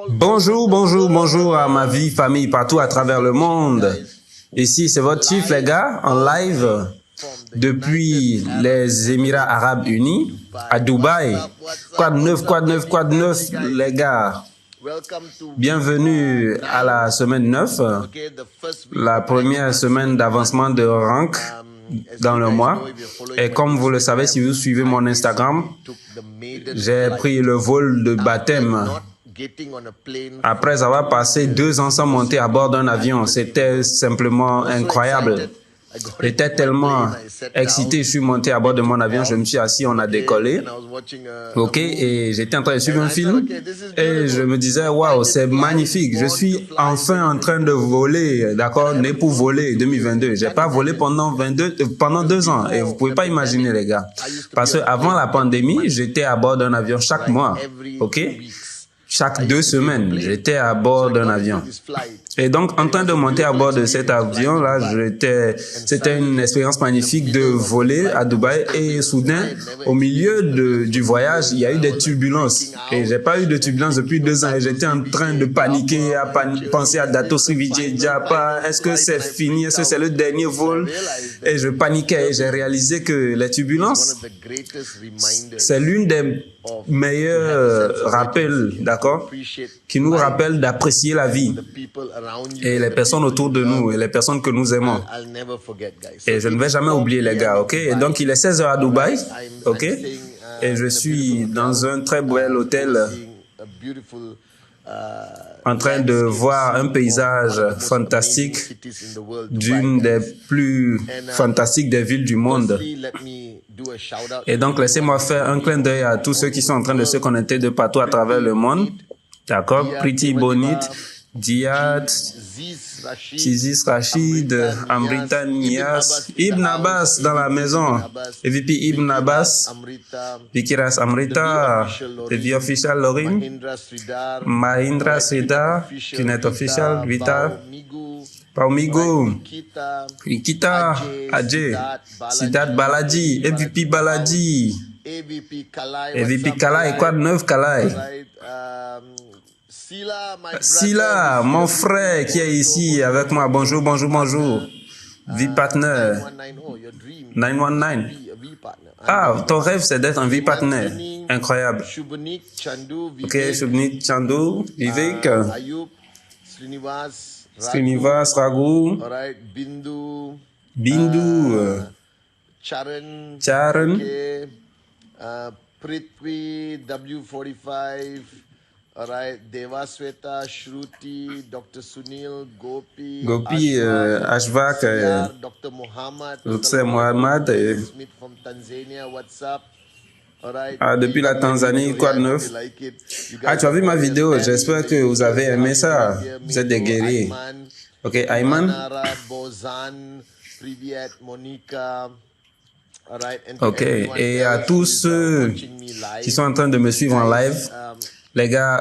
Bonjour à ma vie, famille, partout à travers le monde. Ici, c'est votre chief, les gars, en live depuis les Émirats Arabes Unis, à Dubaï. Quoi de neuf, les gars. Bienvenue à la semaine 9, la première semaine d'avancement de rank dans le mois. Et comme vous le savez, si vous suivez mon Instagram, j'ai pris le vol de baptême après avoir passé 2 ans sans monter à bord d'un avion. C'était simplement incroyable. J'étais tellement excité, je suis monté à bord de mon avion, je me suis assis, on a décollé. Ok, et j'étais en train de suivre un film et je me disais, waouh, c'est magnifique. Je suis enfin en train de voler, d'accord, né pour voler 2022. J'ai pas volé pendant 2 ans et vous pouvez pas imaginer, les gars. Parce que avant la pandémie, j'étais à bord d'un avion chaque mois, ok. Chaque 2 semaines, j'étais à bord d'un avion. Et donc, en train de monter à bord de cet avion-là, c'était une expérience magnifique de voler à Dubaï. Et soudain, au milieu du voyage, il y a eu des turbulences. Et j'ai pas eu de turbulences depuis 2 ans. Et j'étais en train de paniquer, penser à Dato Sri Vijay Japa. Est-ce que c'est fini? Est-ce que c'est le dernier vol? Et je paniquais. Et j'ai réalisé que les turbulences, c'est l'une des meilleurs rappels, d'accord, qui nous rappelle d'apprécier la vie et les personnes autour de nous et les personnes que nous aimons. Et je ne vais jamais oublier, les gars, ok? Et donc, il est 16 heures à Dubaï, ok? Et je suis dans un très bel hôtel en train de voir un paysage fantastique d'une des plus fantastiques des villes du monde. Et donc, laissez-moi faire un clin d'œil à tous ceux qui sont en train de se connecter de partout à travers le monde. D'accord? Pretty Bonit, Diat, Chizis Rachid, Amrita Nias, Ibn Abbas dans la maison, EVP Ibn Abbas, Vikiras Amrita, TV Official Lorin, Mahindra Sridhar, Kinet Official, Vita, Paumigo, Nikita, Ajay, Siddharth Balaji, EVP Balaji, EVP Kalai, quoi de neuf Kalai? Sila, mon frère qui est ici avec moi. Bonjour. V-Partner. 919. Ah, ton rêve, c'est d'être un V-Partner. Incroyable. Ok, Shubnik Chandu, Vivek, Srinivas, Raghu, Bindu, Charan, Prithvi, W45, Devasweta, Shruti, Dr. Sunil, Gopi, Ashvak, Dr. Muhammad, Smith from Tanzania, WhatsApp. Depuis la Tanzanie, quoi de neuf? Ah, tu as vu ma vidéo? J'espère que vous avez aimé ça. Vous êtes des guerriers. Ok, Ayman. Ok, et à tous ceux qui sont en train de me suivre en live, les gars,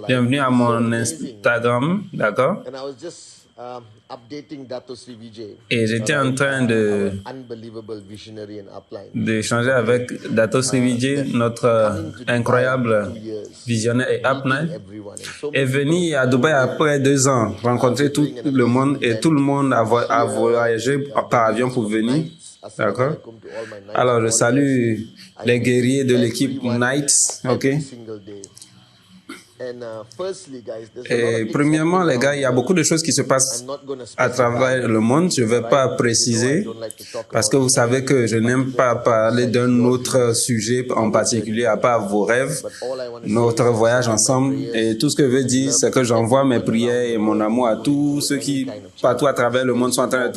bienvenue à mon Instagram, d'accord? Et j'étais en train d'échanger avec Dato Sri Vijay, notre incroyable visionnaire et upline, est venu à Dubaï après 2 ans, rencontrer tout le monde et tout le monde a voyagé par avion pour venir. D'accord? Alors, je salue les guerriers de l'équipe Knights, ok? Et premièrement, les gars, il y a beaucoup de choses qui se passent à travers le monde. Je ne vais pas préciser parce que vous savez que je n'aime pas parler d'un autre sujet en particulier à part vos rêves, notre voyage ensemble. Et tout ce que je veux dire, c'est que j'envoie mes prières et mon amour à tous ceux qui, partout à travers le monde, sont en train de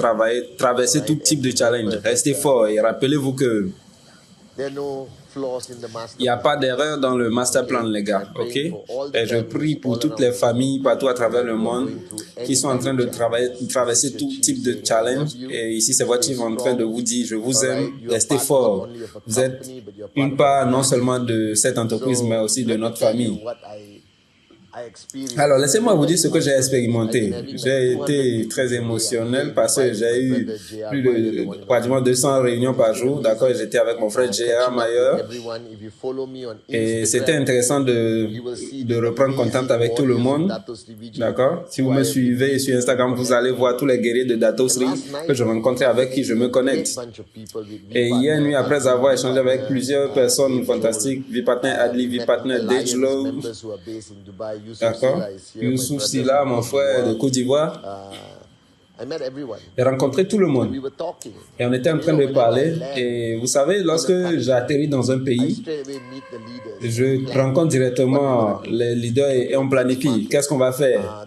traverser tout type de challenge. Restez forts et rappelez-vous que il n'y a pas d'erreur dans le master plan, les gars, ok? Et je prie pour toutes les familles partout à travers le monde qui sont en train de traverser tout type de challenge. Et ici, c'est votre chief en train de vous dire, je vous aime, restez forts. Vous êtes une part non seulement de cette entreprise, mais aussi de notre famille. Alors, laissez-moi vous dire ce que j'ai expérimenté. J'ai été très émotionnel parce que j'ai eu plus de pratiquement 200 réunions par jour. D'accord, j'étais avec mon frère Gérard Mayer et c'était intéressant de reprendre contact avec tout le monde. D'accord, si vous me suivez sur Instagram, vous allez voir tous les guerriers de Datosri que je rencontrais avec qui je me connecte. Et hier nuit, après avoir échangé avec plusieurs personnes fantastiques, Vipartner Adli, Vipartner Dejlo, d'accord, Youssouf Silla, mon frère de Côte d'Ivoire. J'ai rencontré tout le monde et on était en train de parler. Et vous savez, lorsque j'atterris dans un pays, je rencontre directement les leaders et on planifie. Qu'est-ce qu'on va faire?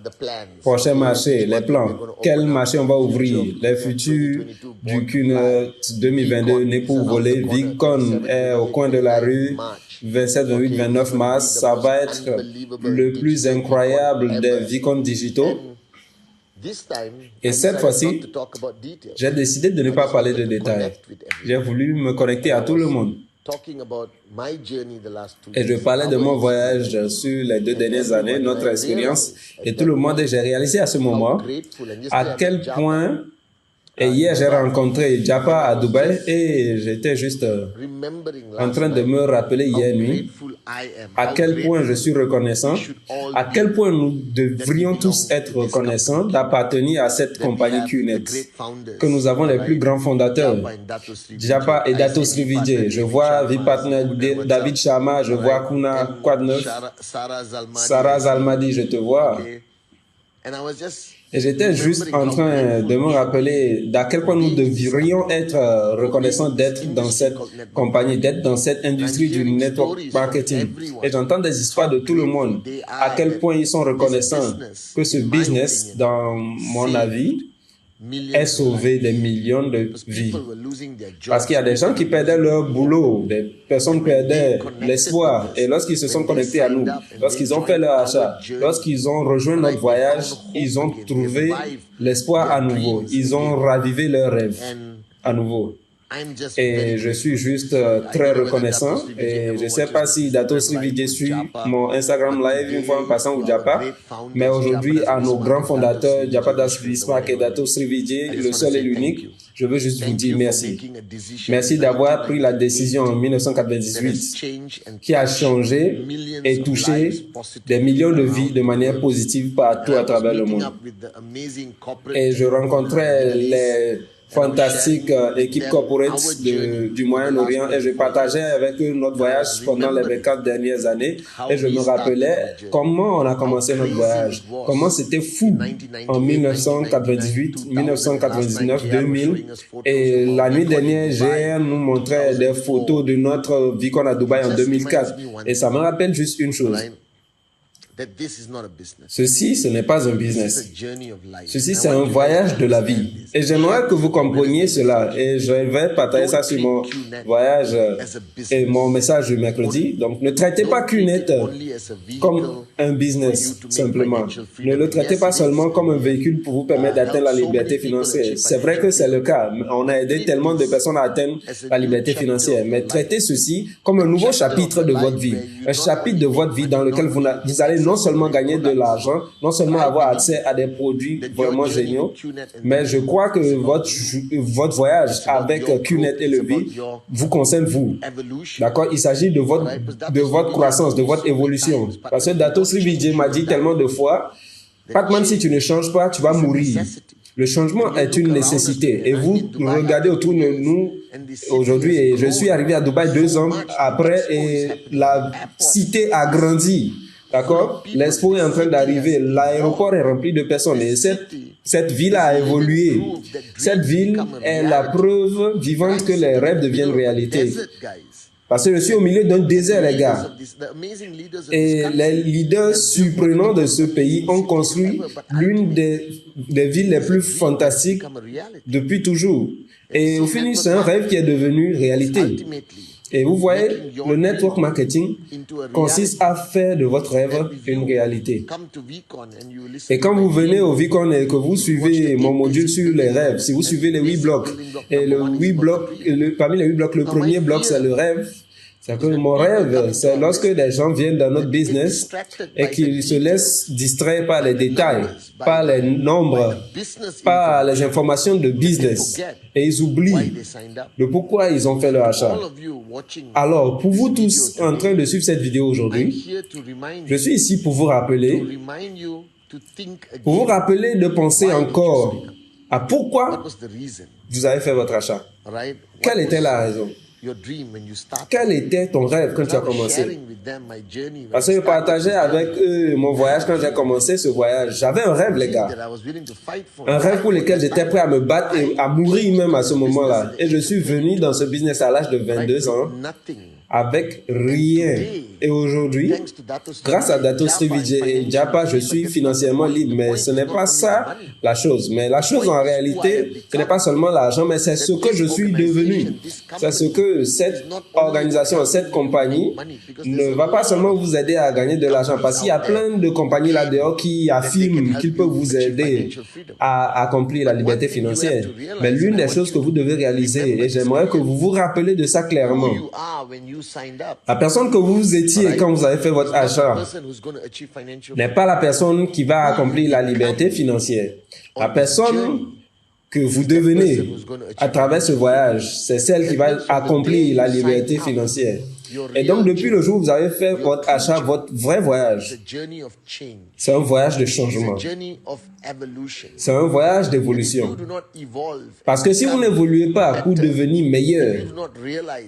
Prochain marché, les plans. Quel marché on va ouvrir? Les futurs du QNET 2022 n'est pour voler. VidCon est au coin de la rue. 27, 28, 29 mars. Ça va être le plus incroyable des VidCon digitaux. Et cette fois-ci, j'ai décidé de ne pas parler de détails. J'ai voulu me connecter à tout le monde. Et je parlais de mon voyage sur les 2 dernières années, notre expérience. Et tout le monde, j'ai réalisé à ce moment à quel point... Et hier, j'ai rencontré Japa à Dubaï et j'étais juste en train de me rappeler hier nuit à quel point je suis reconnaissant, à quel point nous devrions tous être reconnaissants d'appartenir à cette compagnie QNET, que nous avons les plus grands fondateurs, Japa et Datosri Vijay. Je vois Vipartner David Sharma, je vois Kuna Kwadneuf, Sarah Zalmadi, je te vois. Et j'étais juste en train de me rappeler d'à quel point nous devrions être reconnaissants d'être dans cette compagnie, d'être dans cette industrie du network marketing. Et j'entends des histoires de tout le monde, à quel point ils sont reconnaissants que ce business, dans mon avis, ait sauvé des millions de vies. Parce qu'il y a des gens qui perdaient leur boulot, des personnes perdaient l'espoir. Et lorsqu'ils se sont connectés à nous, lorsqu'ils ont fait leur achat, lorsqu'ils ont rejoint notre voyage, ils ont trouvé l'espoir à nouveau. Ils ont ravivé leurs rêves à nouveau. Et je suis juste très reconnaissant. Et je ne sais pas si Datosri Vijay suit mon Instagram live une fois en passant au Japa, mais aujourd'hui, à nos grands fondateurs, Japa Das Bismarck et Datosri Vijay, le seul et l'unique, je veux juste vous dire merci. Merci d'avoir pris la décision en 1998 qui a changé et touché des millions de vies de manière positive partout à travers le monde. Et je rencontrais les fantastique équipe corporate du Moyen-Orient et je partageais avec eux notre voyage pendant les 24 dernières années et je me rappelais comment on a commencé notre voyage, comment c'était fou en 1998, 1999, 2000 et la nuit dernière, GR nous montrait des photos de notre VidCon à Dubaï en 2004 et ça me rappelle juste une chose. Ceci, ce n'est pas un business. Ceci, c'est un voyage de la vie. Et j'aimerais que vous compreniez cela. Et je vais partager ça sur mon voyage et mon message du mercredi. Donc, ne traitez pas QNET comme un business, simplement. Ne le traitez pas seulement comme un véhicule pour vous permettre d'atteindre la liberté financière. C'est vrai que c'est le cas. On a aidé tellement de personnes à atteindre la liberté financière. Mais traitez ceci comme un nouveau chapitre de votre vie. Un chapitre de votre vie dans lequel vous allez non seulement gagner de l'argent, non seulement avoir accès à des produits vraiment géniaux, mais je crois que votre voyage avec QNET et le V vous concerne vous. D'accord? Il s'agit de votre croissance, de votre évolution. Parce que Datosri Vijay m'a dit tellement de fois, Patman, si tu ne changes pas, tu vas mourir. Le changement est une nécessité. Et vous regardez autour de nous aujourd'hui, et je suis arrivé à Dubaï 2 ans après, et la cité a grandi. D'accord? L'expo est en train d'arriver. L'aéroport est rempli de personnes. Et cette ville a évolué. Cette ville est la preuve vivante que les rêves deviennent réalité. Parce que je suis au milieu d'un désert, les gars. Et les leaders surprenants de ce pays ont construit l'une des villes les plus fantastiques depuis toujours. Et au final, c'est un rêve qui est devenu réalité. Et vous voyez, le network marketing consiste à faire de votre rêve une réalité. Et quand vous venez au VidCon et que vous suivez mon module sur les rêves, si vous suivez les 8 blocs, et parmi les 8 blocs, le premier bloc, c'est le rêve. C'est que mon rêve, c'est lorsque des gens viennent dans notre business et qu'ils se laissent distraire par les détails, par les nombres, par les informations de business. Et ils oublient de pourquoi ils ont fait leur achat. Alors, pour vous tous en train de suivre cette vidéo aujourd'hui, je suis ici pour vous rappeler de penser encore à pourquoi vous avez fait votre achat. Quelle était la raison? Quel était ton rêve quand tu as commencé? Parce que je partageais avec eux mon voyage quand j'ai commencé ce voyage. J'avais un rêve, les gars. Un rêve pour lequel j'étais prêt à me battre et à mourir même à ce moment-là. Et je suis venu dans ce business à l'âge de 22 ans avec rien. Et aujourd'hui, grâce à Dato Sri Vijay et Japa, je suis financièrement libre. Mais ce n'est pas ça la chose. Mais la chose en réalité, ce n'est pas seulement l'argent, mais c'est ce que je suis devenu. C'est ce que cette organisation, cette compagnie ne va pas seulement vous aider à gagner de l'argent. Parce qu'il y a plein de compagnies là-dehors qui affirment qu'ils peuvent vous aider à accomplir la liberté financière. Mais l'une des choses que vous devez réaliser, et j'aimerais que vous vous rappelez de ça clairement, la personne que vous étiez quand vous avez fait votre achat n'est pas la personne qui va accomplir la liberté financière. La personne que vous devenez à travers ce voyage, c'est celle qui va accomplir la liberté financière. Et donc, depuis le jour où vous avez fait votre achat, votre vrai voyage, c'est un voyage de changement. C'est un voyage d'évolution. Parce que si vous n'évoluez pas pour devenir meilleur,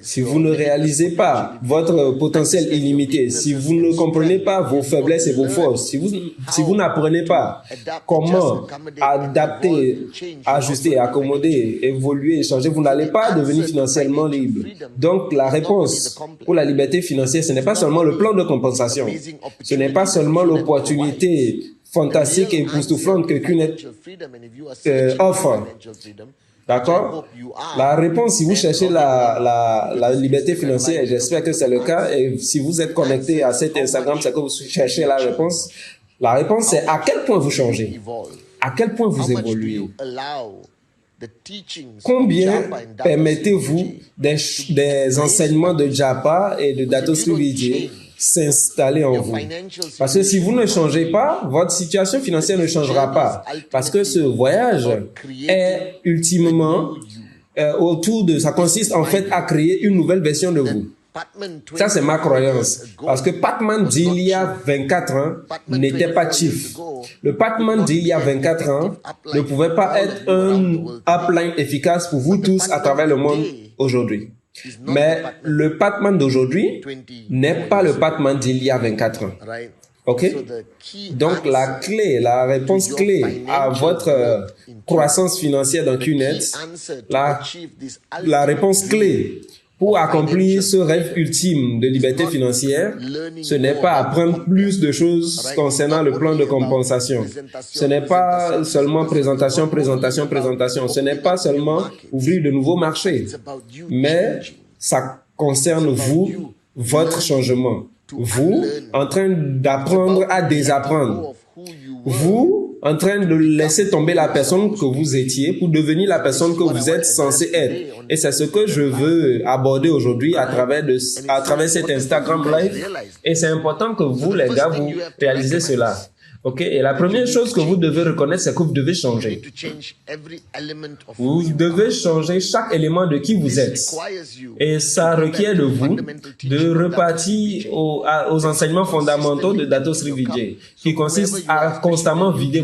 si vous ne réalisez pas votre potentiel illimité, si vous ne comprenez pas vos faiblesses et vos forces, si vous n'apprenez pas comment adapter, ajuster, accommoder, évoluer, changer, vous n'allez pas devenir financièrement libre. Donc, la réponse pour la liberté financière, ce n'est pas seulement le plan de compensation. Ce n'est pas seulement l'opportunité fantastique et époustouflante que QNET offre. D'accord? La réponse, si vous cherchez la liberté financière, j'espère que c'est le cas, et si vous êtes connecté à cet Instagram, c'est que vous cherchez la réponse. La réponse, c'est à quel point vous changez, à quel point vous évoluez. Combien permettez-vous des enseignements de Japa et de Dato Sri Vijay s'installer en vous? Parce que si vous ne changez pas, votre situation financière ne changera pas. Parce que ce voyage est ultimement autour de... Ça consiste en fait à créer une nouvelle version de vous. Ça, c'est ma croyance. Parce que Patman d'il y a 24 ans n'était pas chief. Le Patman d'il y a 24 ans ne pouvait pas être un upline efficace pour vous tous à travers le monde aujourd'hui. Mais le Patman d'aujourd'hui n'est pas le Patman d'il y a 24 ans. OK? Donc, la clé, la réponse clé à votre croissance financière dans QNET, la réponse clé pour accomplir ce rêve ultime de liberté financière, ce n'est pas apprendre plus de choses concernant le plan de compensation. Ce n'est pas seulement présentation. Ce n'est pas seulement ouvrir de nouveaux marchés. Mais ça concerne vous, votre changement. Vous, en train d'apprendre à désapprendre. Vous, en train de laisser tomber la personne que vous étiez pour devenir la personne que vous êtes censé être. Et c'est ce que je veux aborder aujourd'hui à travers cet Instagram Live. Et c'est important que vous, les gars, vous réalisez cela. OK? Et la première chose que vous devez reconnaître, c'est que vous devez changer. Vous devez changer chaque élément de qui vous êtes. Et ça requiert de vous de repartir aux enseignements fondamentaux de Dato Sri Vijay, qui consiste à constamment vider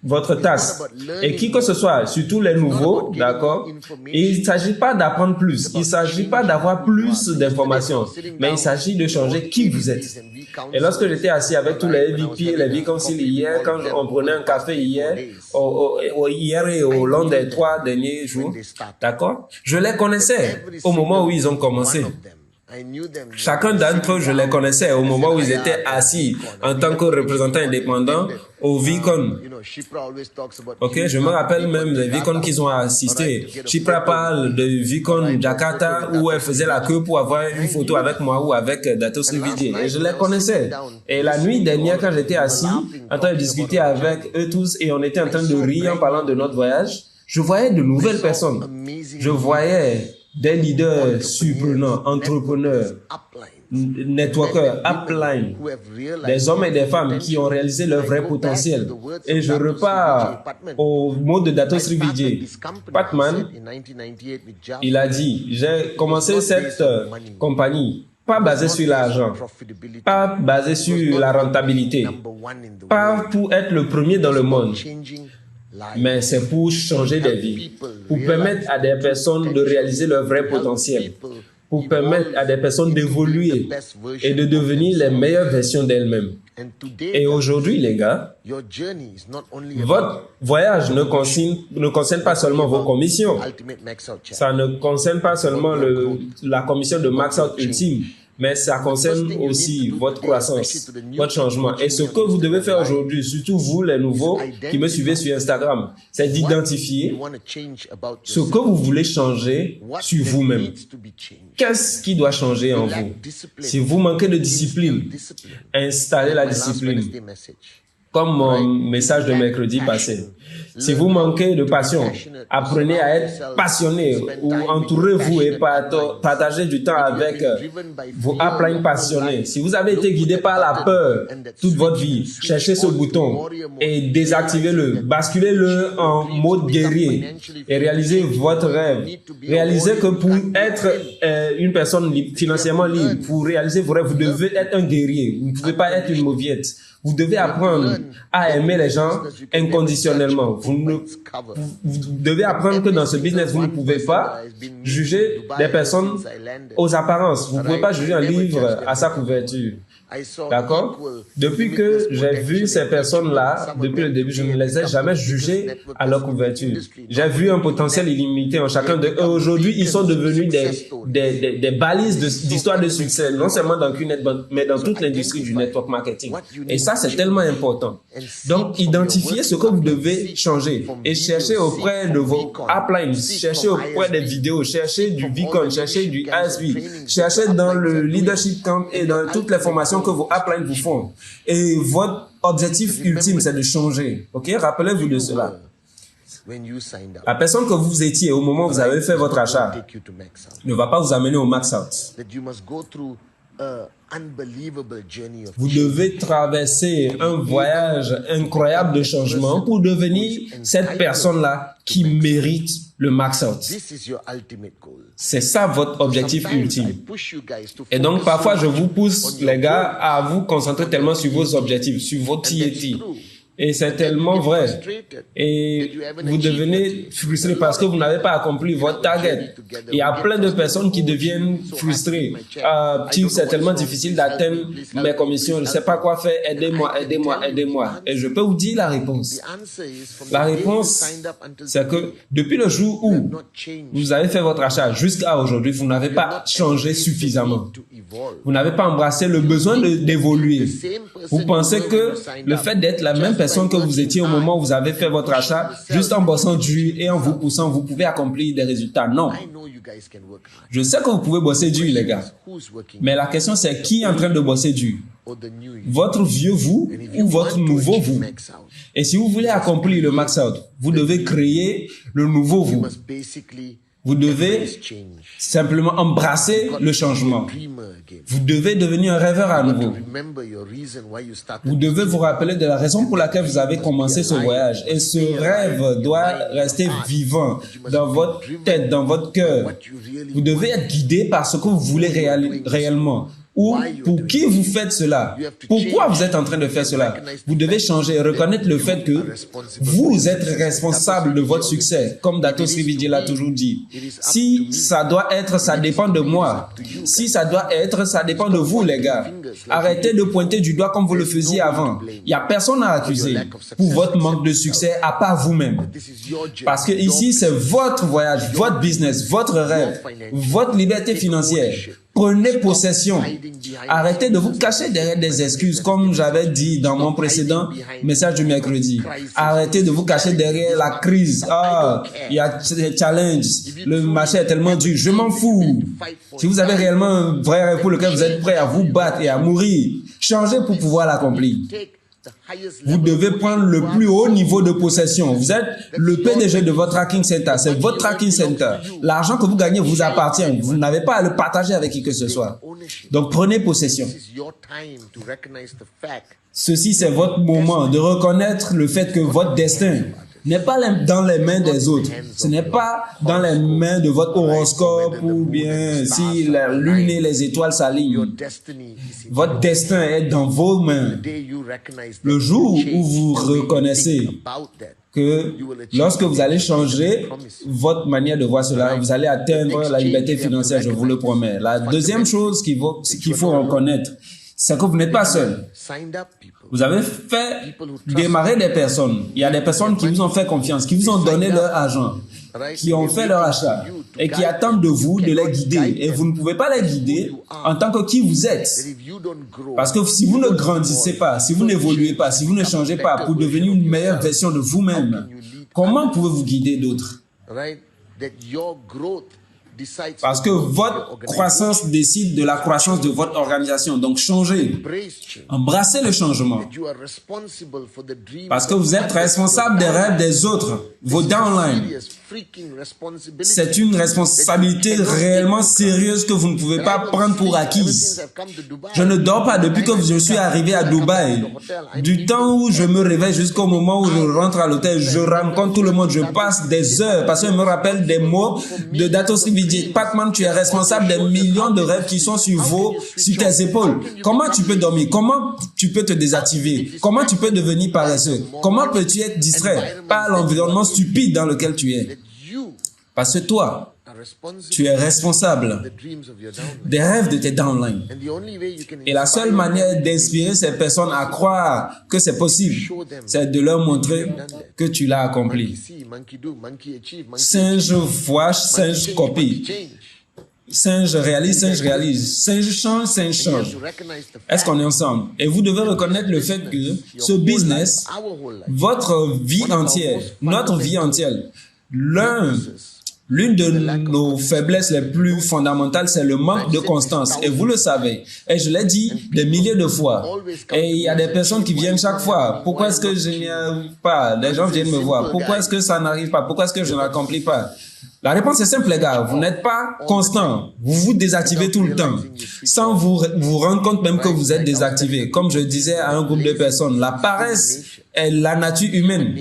votre tasse. Et qui que ce soit, surtout les nouveaux, d'accord, il ne s'agit pas d'apprendre plus, il ne s'agit pas d'avoir plus d'informations, mais il s'agit de changer qui vous êtes. Et lorsque j'étais assis avec tous les VP, les V-Council hier, quand on prenait un café hier et au long des 3 derniers jours, d'accord, je les connaissais au moment où ils ont commencé. Chacun d'entre eux, je les connaissais au moment où ils étaient assis en tant que représentants indépendants au VCon. Ok, je me rappelle même des VCon qu'ils ont assisté. Shipra parle de VCon Jakarta où elle faisait la queue pour avoir une photo avec moi ou avec Dato Sri Vijay. Et je les connaissais. Et la nuit dernière, quand j'étais assis, en train de discuter avec eux tous et on était en train de rire en parlant de notre voyage, je voyais de nouvelles personnes. Je voyais des leaders surprenants, entrepreneurs, networkers, upline, des hommes et des femmes qui ont réalisé leur vrai potentiel. Et je repars au mot de Dato Sri Vijay. Patman, il a dit, j'ai commencé cette compagnie pas basée sur l'argent, pas basée sur la rentabilité, pas pour être le premier dans le monde, mais c'est pour changer des vies, pour permettre à des personnes de réaliser leur vrai potentiel, pour permettre à des personnes d'évoluer et de devenir les meilleures versions d'elles-mêmes. Et aujourd'hui, les gars, votre voyage ne concerne pas seulement vos commissions. Ça ne concerne pas seulement la commission de Max Out Ultime, mais ça concerne aussi votre croissance, votre changement. Et ce que vous devez faire aujourd'hui, surtout vous les nouveaux qui me suivez sur Instagram, c'est d'identifier ce que vous voulez changer sur vous-même. Qu'est-ce qui doit changer en vous? Si vous manquez de discipline, installez la discipline. Comme mon message de mercredi passé. Si vous manquez de passion, apprenez à être passionné ou entourez-vous et partagez du temps avec vos uplines passionnés. Si vous avez été guidé par la peur toute votre vie, cherchez ce bouton et désactivez-le. Basculez-le en mode guerrier et réalisez votre rêve. Réalisez que pour être une personne financièrement libre, pour réaliser vos rêves, vous devez être un guerrier. Vous ne pouvez pas être une mauviette. Vous devez apprendre à aimer les gens inconditionnellement. Vous devez apprendre que dans ce business, vous ne pouvez pas juger des personnes aux apparences. Vous ne pouvez pas juger un livre à sa couverture. D'accord? Depuis que j'ai vu ces personnes-là, depuis le début, je ne les ai jamais jugées à leur couverture. J'ai vu un potentiel illimité en chacun d'eux. Aujourd'hui, ils sont devenus des balises d'histoire de succès, non seulement dans QNet, mais dans toute l'industrie du network marketing. Et ça, c'est tellement important. Donc, identifiez ce que vous devez changer et cherchez auprès de vos uplines, cherchez auprès des vidéos, cherchez du Vicon, cherchez du ASV, cherchez dans le leadership camp et dans toutes les formations que vos uplines vous font. Et votre objectif ultime, c'est de changer. Ok? Rappelez-vous de cela. La personne que vous étiez au moment où vous avez fait votre achat ne va pas vous amener au max out. Vous devez traverser un voyage incroyable de changement pour devenir cette personne-là qui mérite le max out. C'est ça votre objectif ultime. Et donc parfois je vous pousse les gars à vous concentrer tellement sur vos objectifs, sur votre TAT. Et c'est tellement vrai. Et vous devenez frustré parce que vous n'avez pas accompli votre target. Il y a plein de personnes qui deviennent frustrées. C'est tellement difficile d'atteindre mes commissions. Je ne sais pas quoi faire. Aidez-moi, aidez-moi, aidez-moi. Et je peux vous dire la réponse. La réponse, c'est que depuis le jour où vous avez fait votre achat jusqu'à aujourd'hui, vous n'avez pas changé suffisamment. Vous n'avez pas embrassé le besoin d'évoluer. Vous pensez que le fait d'être la même personne que vous étiez au moment où vous avez fait votre achat, juste en bossant dur et en vous poussant, vous pouvez accomplir des résultats. Non. Je sais que vous pouvez bosser dur, les gars. Mais la question, c'est qui est en train de bosser dur? Votre vieux vous ou votre nouveau vous? Et si vous voulez accomplir le max out, vous devez créer le nouveau vous. Vous devez simplement embrasser le changement. Vous devez devenir un rêveur à nouveau. Vous devez vous rappeler de la raison pour laquelle vous avez commencé ce voyage. Et ce rêve doit rester vivant dans votre tête, dans votre cœur. Vous devez être guidé par ce que vous voulez réellement. Ou pour qui vous faites cela? Pourquoi vous êtes en train de faire cela? Vous devez changer et reconnaître le fait que vous êtes responsable de votre succès, comme Dato Sri Vijay l'a toujours dit. Si ça doit être, ça dépend de moi. Si ça doit être, ça dépend de vous, les gars. Arrêtez de pointer du doigt comme vous le faisiez avant. Il n'y a personne à accuser pour votre manque de succès à part vous-même. Parce que ici, c'est votre voyage, votre business, votre rêve, votre liberté financière. Prenez possession. Arrêtez de vous cacher derrière des excuses, comme j'avais dit dans mon précédent message du mercredi. Arrêtez de vous cacher derrière la crise. Il y a des challenges. Le marché est tellement dur. Je m'en fous. Si vous avez réellement un vrai rêve pour lequel vous êtes prêt à vous battre et à mourir, changez pour pouvoir l'accomplir. Vous devez prendre le plus haut niveau de possession. Vous êtes le PDG de votre tracking center. C'est votre tracking center. L'argent que vous gagnez vous appartient. Vous n'avez pas à le partager avec qui que ce soit. Donc prenez possession. Ceci, c'est votre moment de reconnaître le fait que votre destin n'est pas dans les mains des autres. Ce n'est pas dans les mains de votre horoscope ou bien si la lune et les étoiles s'alignent. Votre destin est dans vos mains. Le jour où vous reconnaissez que lorsque vous allez changer votre manière de voir cela, vous allez atteindre la liberté financière, je vous le promets. La deuxième chose qu'il faut reconnaître, c'est que vous n'êtes pas seul. Vous avez fait démarrer des personnes. Il y a des personnes qui vous ont fait confiance, qui vous ont donné leur argent, qui ont fait leur achat et qui attendent de vous de les guider. Et vous ne pouvez pas les guider en tant que qui vous êtes. Parce que si vous ne grandissez pas, si vous n'évoluez pas, si vous ne changez pas pour devenir une meilleure version de vous-même, comment pouvez-vous guider d'autres? Parce que votre croissance décide de la croissance de votre organisation. Donc, changez. Embrassez le changement. Parce que vous êtes responsable des rêves des autres, vos downlines. C'est une responsabilité réellement sérieuse que vous ne pouvez pas prendre pour acquise. Je ne dors pas depuis que je suis arrivé à Dubaï. Du temps où je me réveille jusqu'au moment où je rentre à l'hôtel, je rencontre tout le monde, je passe des heures parce que je me rappelle des mots de Dato Sri Vijay. Patman, tu es responsable des millions de rêves qui sont sur tes épaules. Comment tu peux dormir? Comment tu peux te désactiver? Comment tu peux devenir paresseux? Comment peux-tu être distrait par l'environnement stupide dans lequel tu es? Parce que toi, tu es responsable des rêves de tes downlines. Et la seule manière d'inspirer ces personnes à croire que c'est possible, c'est de leur montrer que tu l'as accompli. Singe voit, singe copie. Singe réalise, singe réalise. Singe change, singe change. Est-ce qu'on est ensemble? Et vous devez reconnaître le fait que ce business, votre vie entière, notre vie entière, l'une de nos faiblesses les plus fondamentales, c'est le manque de constance. Et vous le savez. Et je l'ai dit des milliers de fois. Et il y a des personnes qui viennent chaque fois. Pourquoi est-ce que je n'y arrive pas? Les gens viennent me voir. Pourquoi est-ce que ça n'arrive pas? Pourquoi est-ce que je n'accomplis pas? La réponse est simple, les gars. Vous n'êtes pas constant. Vous vous désactivez tout le temps. Sans vous rendre compte même que vous êtes désactivé. Comme je disais à un groupe de personnes, la paresse est la nature humaine.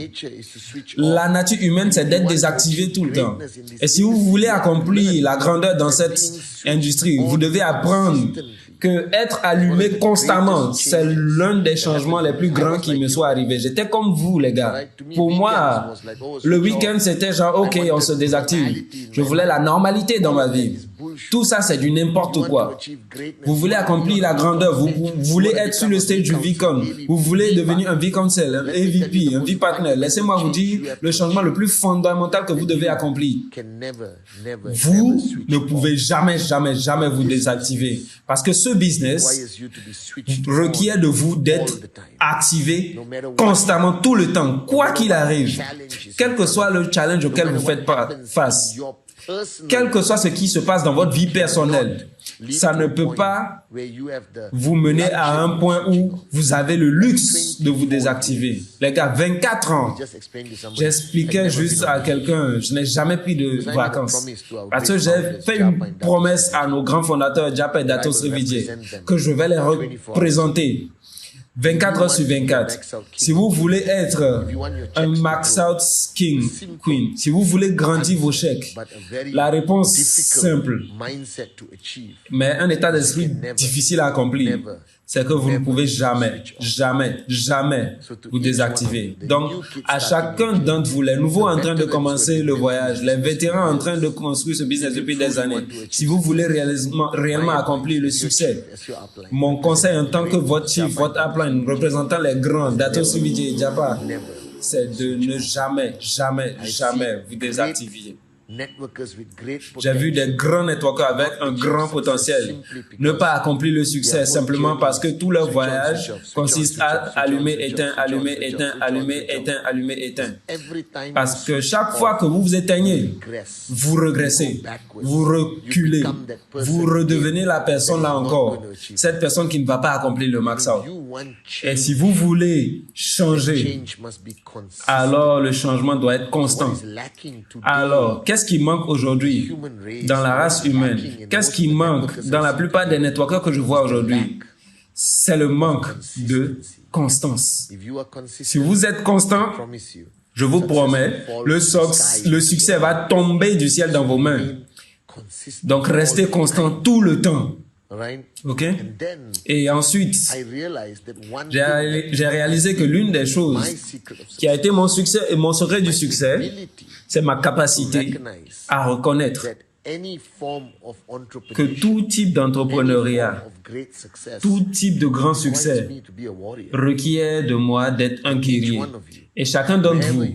La nature humaine, c'est d'être désactivé tout le temps. Et si vous voulez accomplir la grandeur dans cette industrie, vous devez apprendre que être allumé constamment, c'est l'un des changements les plus grands qui me soit arrivé. J'étais comme vous, les gars. Pour moi, le week-end, c'était genre, OK, on se désactive. Je voulais la normalité dans ma vie. Tout ça, c'est du n'importe quoi. Vous voulez accomplir la grandeur. Vous voulez être sur le stage du VCon. Vous voulez devenir un V-Council, un AVP, un V-Partner. Laissez-moi vous dire le changement le plus fondamental que vous devez accomplir. Vous ne pouvez jamais, jamais, jamais vous désactiver. Parce que ce business requiert de vous d'être activé constamment, tout le temps, quoi qu'il arrive. Quel que soit le challenge auquel vous faites face. Quel que soit ce qui se passe dans votre vie personnelle, ça ne peut pas vous mener à un point où vous avez le luxe de vous désactiver. Les gars, 24 ans, j'expliquais juste à quelqu'un, je n'ai jamais pris de vacances. Parce que j'ai fait une promesse à nos grands fondateurs, Japa et Dato Sri Vijay, que je vais les représenter 24 heures sur 24. Si vous voulez être un max out king, queen, si vous voulez grandir vos chèques, la réponse simple, mais un état d'esprit difficile à accomplir, c'est que vous ne pouvez jamais, jamais, jamais vous désactiver. Donc, à chacun d'entre vous, les nouveaux en train de commencer le voyage, les vétérans en train de construire ce business depuis des années, si vous voulez réellement accomplir le succès, mon conseil en tant que votre chief, votre upline, représentant les grands, Dato Sri Vijay et Japa, c'est de ne jamais, jamais, jamais vous désactiver. J'ai vu des grands networkers avec un grand potentiel ne pas accomplir le succès simplement parce que tout leur voyage consiste à allumer, éteindre, allumer, éteindre, allumer, éteindre, allumer, éteindre. Parce que chaque fois que vous vous éteignez, vous régressez, vous reculez, vous redevenez la personne là encore, cette personne qui ne va pas accomplir le max out. Et si vous voulez changer, alors le changement doit être constant. Alors, qu'est-ce qui manque aujourd'hui dans la race humaine? Qu'est-ce qui manque dans la plupart des networkers que je vois aujourd'hui? C'est le manque de constance. Si vous êtes constant, je vous promets, le succès va tomber du ciel dans vos mains. Donc, restez constant tout le temps. OK? Et ensuite, j'ai réalisé que l'une des choses qui a été mon succès et mon secret du succès, c'est ma capacité à reconnaître que tout type d'entrepreneuriat, tout type de grand succès requiert de moi d'être un guerrier. Et chacun d'entre vous,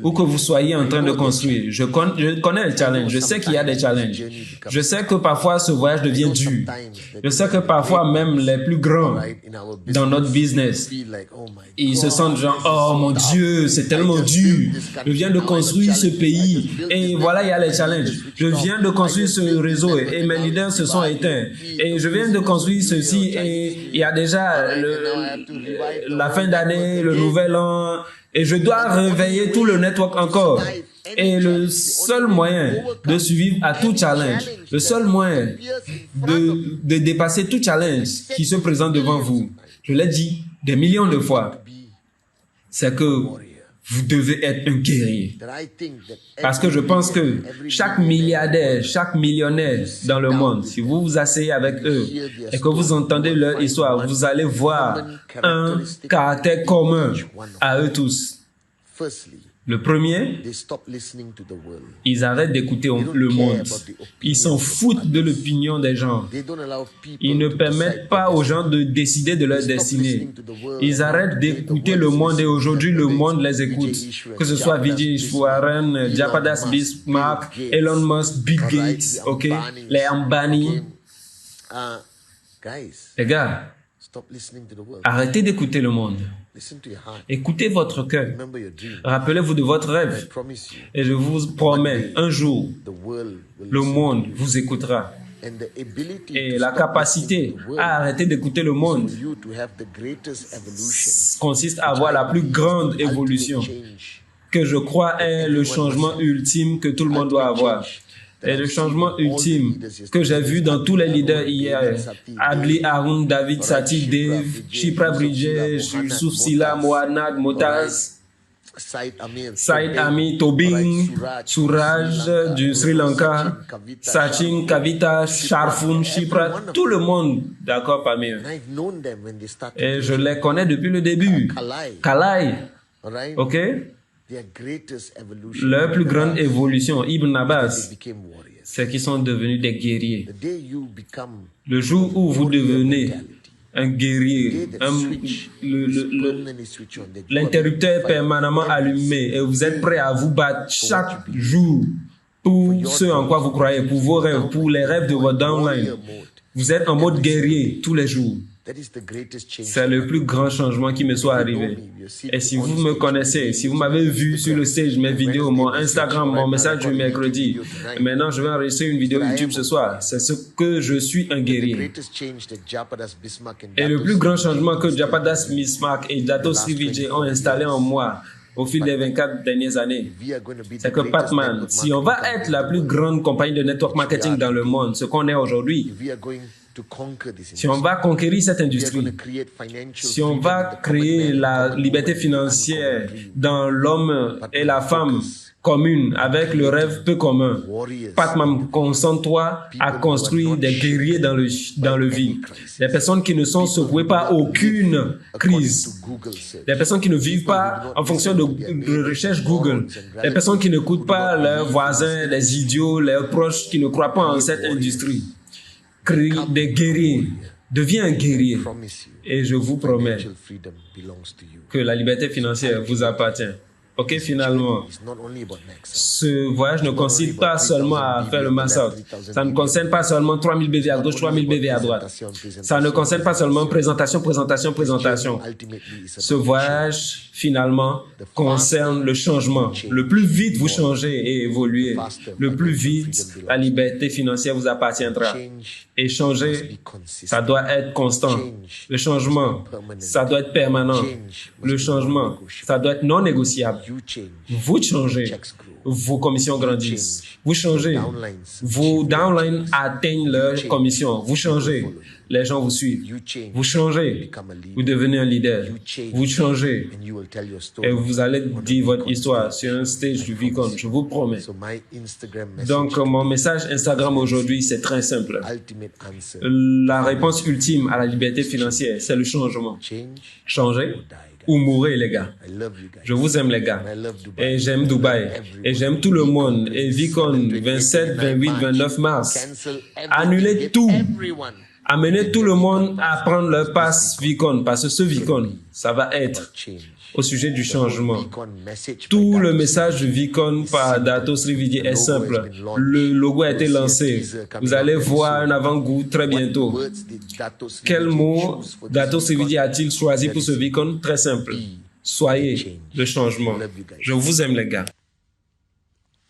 où que vous soyez en train de construire, je connais le challenge, je sais qu'il y a des challenges. Je sais que parfois ce voyage devient dur. Je sais que parfois même les plus grands dans notre business, ils se sentent genre, oh mon Dieu, c'est tellement dur. Je viens de construire ce pays et voilà, il y a les challenges. Je viens de construire ce réseau et mes leaders se sont éteints. Et je viens de construire ceci et il y a déjà la fin d'année, le nouvel an. Et je dois réveiller tout le network encore. Et le seul moyen de survivre à tout challenge, le seul moyen de dépasser tout challenge qui se présente devant vous, je l'ai dit des millions de fois, c'est que vous devez être un guerrier. Parce que je pense que chaque milliardaire, chaque millionnaire dans le monde, si vous vous asseyez avec eux et que vous entendez leur histoire, vous allez voir un caractère commun à eux tous. Le premier, ils arrêtent d'écouter le monde. Ils s'en foutent de l'opinion des gens. Ils ne permettent pas aux gens de décider de leur destinée. Ils arrêtent d'écouter le monde et aujourd'hui le monde les écoute. Que ce soit Vijay Ishwaran, Jayaprakash Bismarck, Elon Musk, Bill Gates, ok, les Ambani. Les gars, arrêtez d'écouter le monde. Écoutez votre cœur. Rappelez-vous de votre rêve. Et je vous promets, un jour, le monde vous écoutera. Et la capacité à arrêter d'écouter le monde consiste à avoir la plus grande évolution, que je crois est le changement ultime que tout le monde doit avoir. Et le changement ultime que j'ai vu dans tous les leaders hier, Adli Arun, David Sati, Dave, Shipra Bridges, Yusuf Silla, Mohanad, Motaz, Said Amir, Tobing, Suraj du Sri Lanka, Sachin, Kavita, Sharfun, Shipra, tout le monde d'accord parmi eux. Et je les connais depuis le début. Kalai, ok? Leur plus grande évolution, Ibn Abbas, c'est qu'ils sont devenus des guerriers. Le jour où vous devenez un guerrier, l'interrupteur est permanemment allumé et vous êtes prêt à vous battre chaque jour pour ce en quoi vous croyez, pour vos rêves, pour les rêves de votre downline. Vous êtes en mode guerrier tous les jours. C'est le plus grand changement qui me soit arrivé. Et si vous me connaissez, si vous m'avez vu sur le stage, mes vidéos, mon Instagram, mon message du mercredi, maintenant je vais enregistrer une vidéo YouTube ce soir. C'est ce que je suis, un guerrier. Et le plus grand changement que Jayaprakash Bismarck et Dato Sri Vijay ont installé en moi au fil des 24 dernières années, c'est que Patman, si on va être la plus grande compagnie de network marketing dans le monde, ce qu'on est aujourd'hui, si on va conquérir cette industrie, si on va créer la liberté financière dans l'homme et la femme commune avec le rêve peu commun, Patman, concentre-toi à construire des guerriers dans le vide. Des personnes qui ne sont secouées par aucune crise. Des personnes qui ne vivent pas en fonction de recherche Google. Des personnes qui n'écoutent pas leurs voisins, les idiots, leurs proches qui ne croient pas en cette industrie. Crée des guerriers. Deviens un guerrier. Et je vous promets que la liberté financière vous appartient. Ok, finalement, ce voyage ne consiste pas seulement à faire le massage. Ça ne concerne pas seulement 3000 BV à gauche, 3000 BV à droite. Ça ne concerne pas seulement présentation, présentation, présentation. Ce voyage, finalement, concerne le changement. Le plus vite vous changez et évoluez, le plus vite la liberté financière vous appartiendra. Et changer, ça doit être constant. Le changement, ça doit être permanent. Le changement, ça doit être non négociable. Vous changez, vos commissions grandissent. Vous changez, vos downlines atteignent leur commission. Vous changez, les gens vous suivent. Vous changez, vous devenez un leader. Vous changez et vous allez dire votre histoire sur un stage du Vicon, je vous promets. Donc, mon message Instagram aujourd'hui, c'est très simple. La réponse ultime à la liberté financière, c'est le changement. Changez ou mourrez, les gars. Je vous aime, les gars. Et j'aime Dubaï. Et j'aime tout le monde. Et Vicon, 27, 28, 29 mars. Annulez tout. Amenez tout le monde à prendre leur passe Vicon, parce que ce Vicon, ça va être au sujet du changement. Tout le message du Vicon par Dato Srividya est simple. Le logo a été lancé. Vous allez voir un avant-goût très bientôt. Quel mot Dato Srividya a-t-il choisi pour ce Vicon? Très simple. Soyez le changement. Je vous aime, les gars.